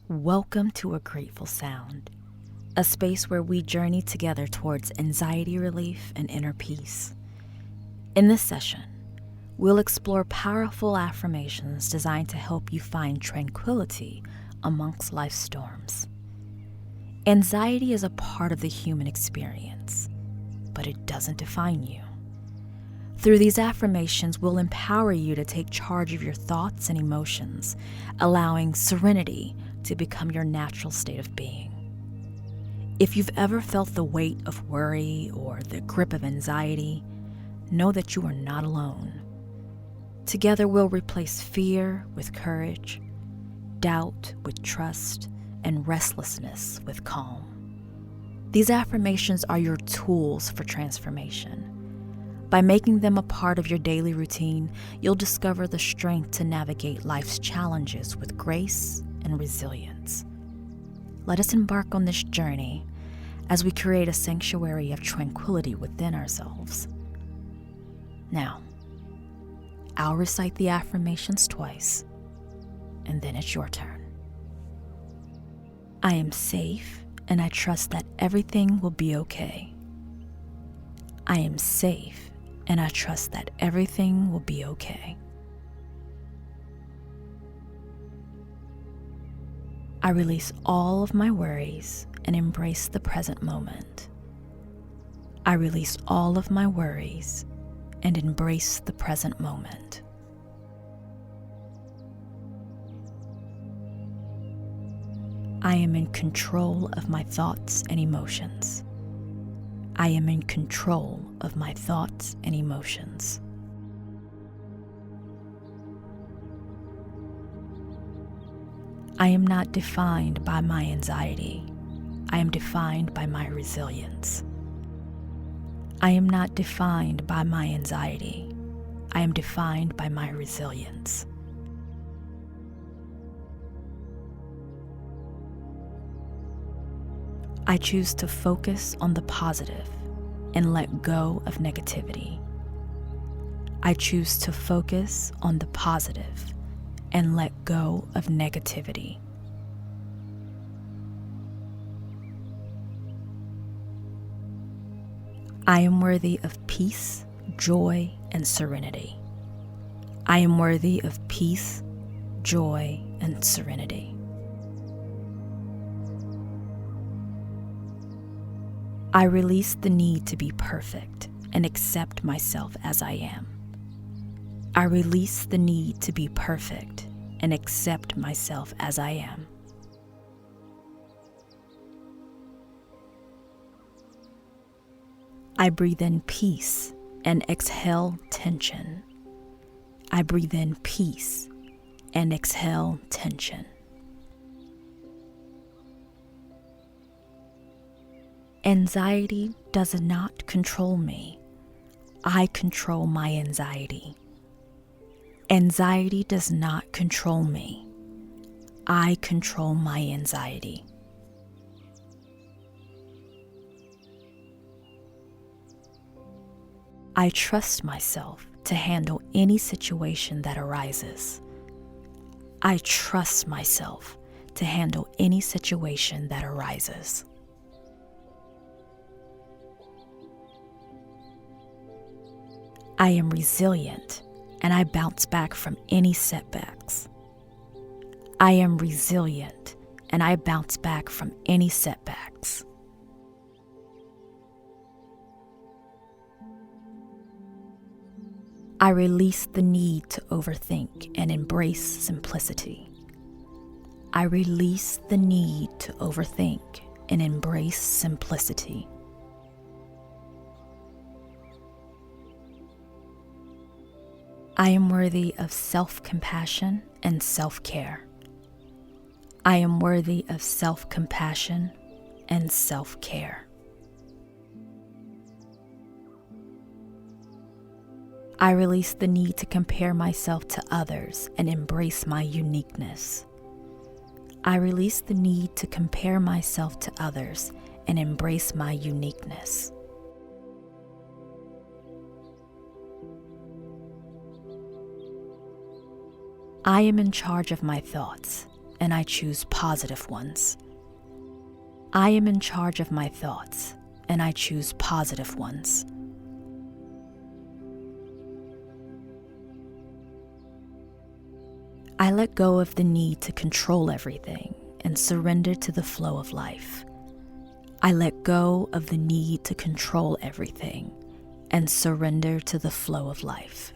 Welcome to A Grateful Sound, a space where we journey together towards anxiety relief and inner peace. In this session, we'll explore powerful affirmations designed to help you find tranquility amongst life's storms. Anxiety is a part of the human experience, but it doesn't define you. Through these affirmations, we'll empower you to take charge of your thoughts and emotions, allowing serenity to become your natural state of being. If you've ever felt the weight of worry or the grip of anxiety, know that you are not alone. Together, we'll replace fear with courage, doubt with trust, and restlessness with calm. These affirmations are your tools for transformation. By making them a part of your daily routine, you'll discover the strength to navigate life's challenges with grace and resilience. Let us embark on this journey as we create a sanctuary of tranquility within ourselves. Now, I'll recite the affirmations twice, and then it's your turn. I am safe, and I trust that everything will be okay. I am safe, and I trust that everything will be okay. I release all of my worries and embrace the present moment. I release all of my worries and embrace the present moment. I am in control of my thoughts and emotions. I am in control of my thoughts and emotions. I am not defined by my anxiety. I am defined by my resilience. I am not defined by my anxiety. I am defined by my resilience. I choose to focus on the positive and let go of negativity. I choose to focus on the positive and let go of negativity. I am worthy of peace, joy, and serenity. I am worthy of peace, joy, and serenity. I release the need to be perfect and accept myself as I am. I release the need to be perfect and accept myself as I am. I breathe in peace and exhale tension. I breathe in peace and exhale tension. Anxiety does not control me. I control my anxiety. Anxiety does not control me. I control my anxiety. I trust myself to handle any situation that arises. I trust myself to handle any situation that arises. I am resilient, and I bounce back from any setbacks. I am resilient, and I bounce back from any setbacks. I release the need to overthink and embrace simplicity. I release the need to overthink and embrace simplicity. I am worthy of self-compassion and self-care. I am worthy of self-compassion and self-care. I release the need to compare myself to others and embrace my uniqueness. I release the need to compare myself to others and embrace my uniqueness. I am in charge of my thoughts. and I choose positive ones. I am in charge of my thoughts, and I choose positive ones. I let go of the need to control everything and surrender to the flow of life. I let go of the need to control everything and surrender to the flow of life.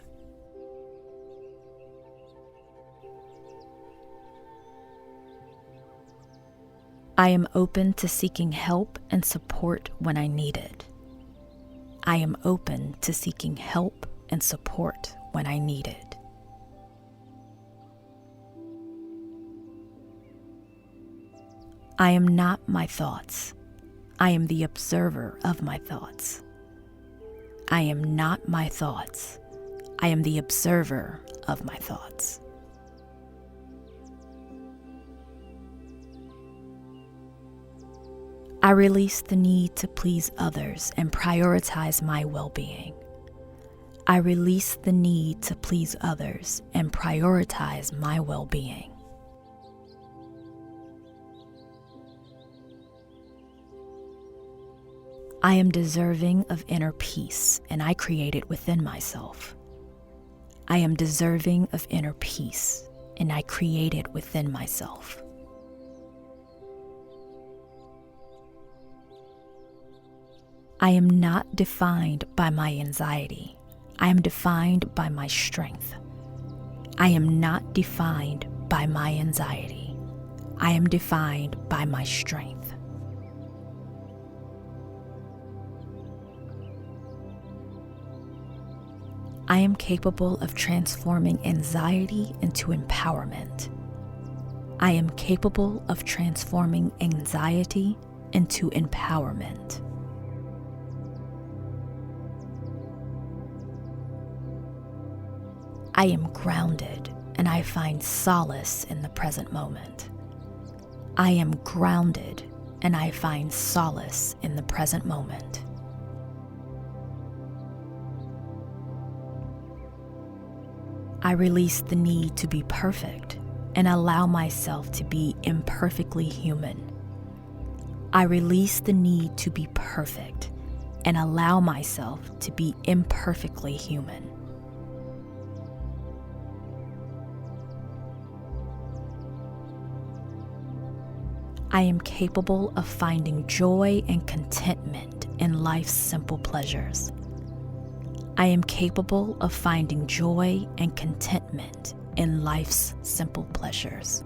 I am open to seeking help and support when I need it. I am open to seeking help and support when I need it. I am not my thoughts. I am the observer of my thoughts. I am not my thoughts. I am the observer of my thoughts. I release the need to please others and prioritize my well-being. I release the need to please others and prioritize my well-being. I am deserving of inner peace, and I create it within myself. I am deserving of inner peace, and I create it within myself. I am not defined by my anxiety. I am defined by my strength. I am not defined by my anxiety. I am defined by my strength. I am capable of transforming anxiety into empowerment. I am capable of transforming anxiety into empowerment. I am grounded, and I find solace in the present moment. I am grounded, and I find solace in the present moment. I release the need to be perfect and allow myself to be imperfectly human. I release the need to be perfect and allow myself to be imperfectly human. I am capable of finding joy and contentment in life's simple pleasures. I am capable of finding joy and contentment in life's simple pleasures.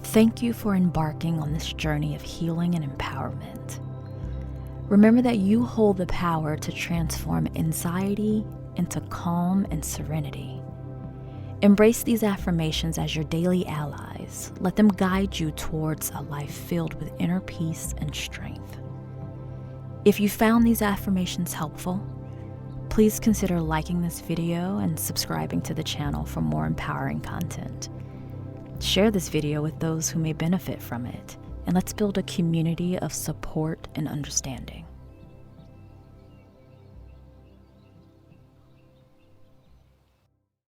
Thank you for embarking on this journey of healing and empowerment. Remember that you hold the power to transform anxiety into calm and serenity. Embrace these affirmations as your daily allies. Let them guide you towards a life filled with inner peace and strength. If you found these affirmations helpful, please consider liking this video and subscribing to the channel for more empowering content. Share this video with those who may benefit from it, and let's build a community of support and understanding.